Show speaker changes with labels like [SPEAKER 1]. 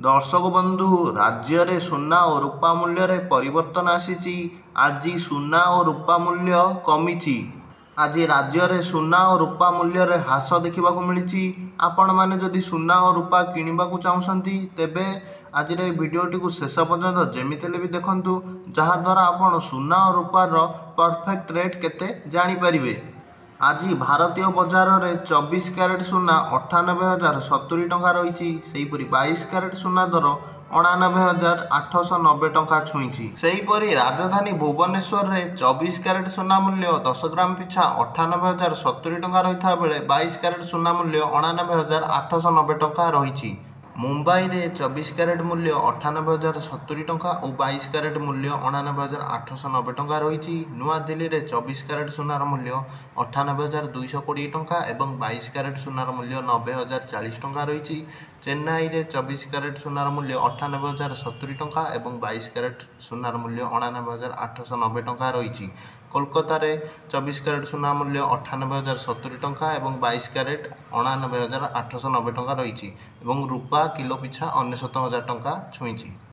[SPEAKER 1] दर्शक बंधु राज्य रे सुना और रूपा मूल्य रे परिवर्तन आसीची। आज सुना और रूपा मूल्य कमिची। आज राज्य रे सुना और रूपा मूल्य रे ह्रास देखा मिली। आपण माने जदि सुना और रूपा किणवा चाहूँगी तेबे आज भिडियोटी को शेष पर्यंत जमीते भी देखंतु, जहाद्वारा आपण सुना और रूपार परफेक्ट रेट केते जानीपारे। आज भारतीय बजार में 24 क्यारेट सुना 98,070 टंका रही। सेहीपरि 22 क्यारेट सुना दर 99,890 टंका छुईंची। सेहीपरि राजधानी भुवनेश्वर में 24 क्यारेट सुना मूल्य 10 ग्राम पिछा 98,070 टंका रही बेले 22 क्यारेट सुना मूल्य 99,890 टंका रही। मुंबई में 24 क्यारेट मूल्य 98,070 टंका और 22 क्यारेट मूल्य 99,890 टंका रही। नुआ दिल्ली में 24 क्यारेट सुनार मूल्य 98,220 टंका और 22 क्यारेट सुनार मूल्य 90,040 टंका रही। चेन्नई में 24 क्यारेट सुनार मूल्य 98,070 टंका और 22 क्यारेट सुनार मूल्य 99,890 टंका रही। कोलकाता रे 24 क्यारेट सुना मूल्य 98,070 टंका और 22 क्यारेट 99,890 टंका रही। रूपा किलो पिछा 99,000 टंका छुईंची।